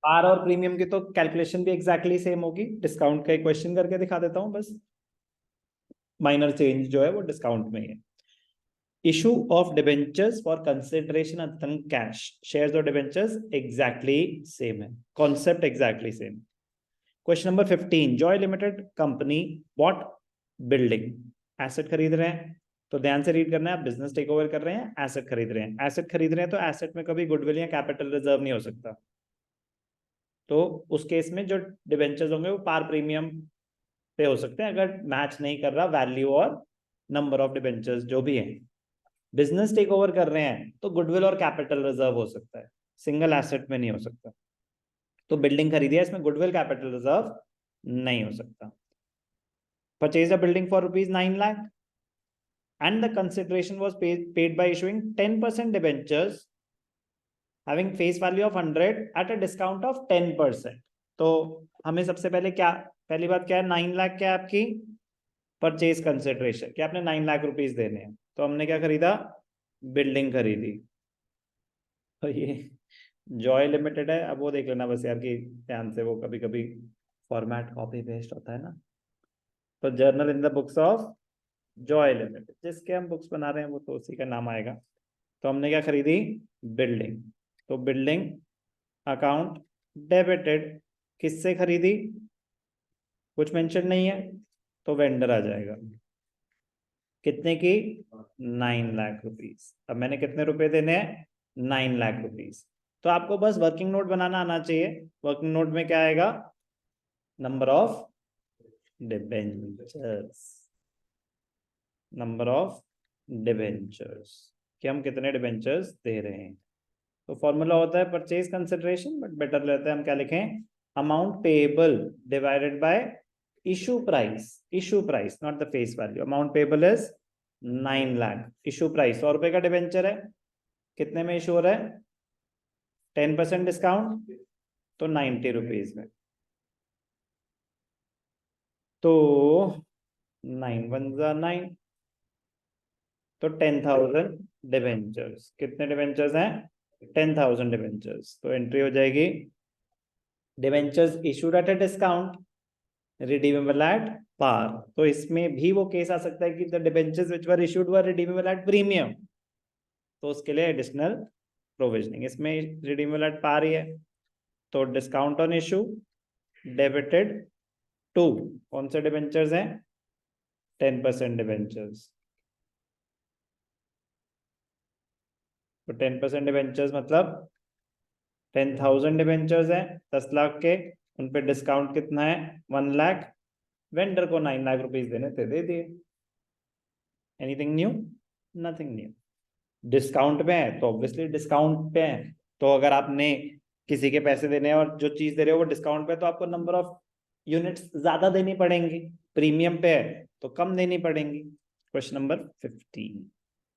पार और प्रीमियम की तो कैलकुलेशन भी एग्जैक्टली सेम होगी। डिस्काउंट का एक क्वेश्चन करके दिखा देता हूं बस, माइनर चेंज जो है वो डिस्काउंट में ही है। Issue of debentures for consideration other than cash, shares और डिबेंचर्स एग्जैक्टली सेम है, concept exactly same. Question number 15, Joy limited company bought building, asset खरीद रहे हैं, तो ध्यान से रीड करना है, आप बिजनेस टेक ओवर कर रहे हैं, एसेट खरीद रहे हैं। एसेट खरीद रहे हैं तो एसेट में कभी गुडविल या कैपिटल रिजर्व नहीं हो सकता, तो उस केस में जो डिबेंचर्स होंगे वो पार प्रीमियम पे हो सकते हैं अगर मैच नहीं कर रहा वैल्यू और नंबर ऑफ डिबेंचर्स जो भी है। बिजनेस टेक ओवर कर रहे हैं तो गुडविल और कैपिटल रिजर्व हो सकता है, सिंगल एसेट में नहीं हो सकता। तो बिल्डिंग खरीदी है, इसमें गुडविल कैपिटल रिजर्व नहीं हो सकता। Purchase a building for ₹9 lakh and the consideration was paid by issuing 10% debentures having face value of 100 at a discount of 10%। तो हमें सबसे पहले क्या, पहली बात क्या है, 9 लाख क्या है आपकी परचेज कंसिडरेशन, क्या आपने 9 लाख रुपीस देने हैं, तो हमने क्या खरीदा, बिल्डिंग खरीदी। तो ये जॉय लिमिटेड है, अब वो देख लेना बस यार कि ध्यान से, वो कभी कभी फॉर्मेट कॉपी पेस्ट होता है ना। तो journal in the books of Joy limited, जिसके हम बुक्स बना रहे हैं वो तो उसी का नाम आएगा। तो हमने क्या खरीदी, बिल्डिंग, तो बिल्डिंग अकाउंट डेबिटेड, किससे खरीदी, कुछ मेंशन नहीं है, तो वेंडर आ जाएगा, कितने की, 9 लाख रुपीस। अब मैंने कितने रुपए देने हैं, 9 लाख रुपीस। तो आपको बस वर्किंग नोट बनाना आना चाहिए। वर्किंग नोट में क्या आएगा, number of debentures, number of debentures, कि हम कितने डिबेंचर्स दे रहे हैं। तो फॉर्मूला होता है परचेज कंसिडरेशन, बट बेटर रहता है हम क्या लिखें, amount payable divided by issue price, issue price not the face value. Amount payable is 9 lakh, issue price 100 रुपए का डिबेंचर है, कितने में इशू हो रहा है, 10% डिस्काउंट, तो 90 रुपीज में। तो 9 1 9, तो 10,000 डिबेंचर्स, कितने डिबेंचर्स हैं, 10,000 डिबेंचर्स। तो एंट्री हो जाएगी, debentures issued at a discount redeemable at par. तो इसमें भी वो केस आ सकता है कि the debentures which were issued were redeemable at premium, तो उसके लिए एडिशनल प्रोविजनिंग। इसमें रिडीमेबल एट पार ही है, तो discount on issue debited to, कौन से डिबेंचर्स हैं, 10% डिबेंचर्स। तो 10% डिबेंचर्स मतलब 10,000 डिबेंचर्स हैं 10 लाख के, उन पे डिस्काउंट कितना है, 1 लाख, वेंडर को 9 लाख रुपीस देने थे, दे दिए। Anything new, nothing new. Discount पे है तो ऑब्वियसली डिस्काउंट पे है, तो अगर आपने किसी के पैसे देने हैं और जो चीज दे रहे हो वो डिस्काउंट पे है, तो आपको नंबर ऑफ यूनिट्स ज्यादा देनी पड़ेंगी। प्रीमियम पे है तो कम देनी पड़ेंगी। Question number 15,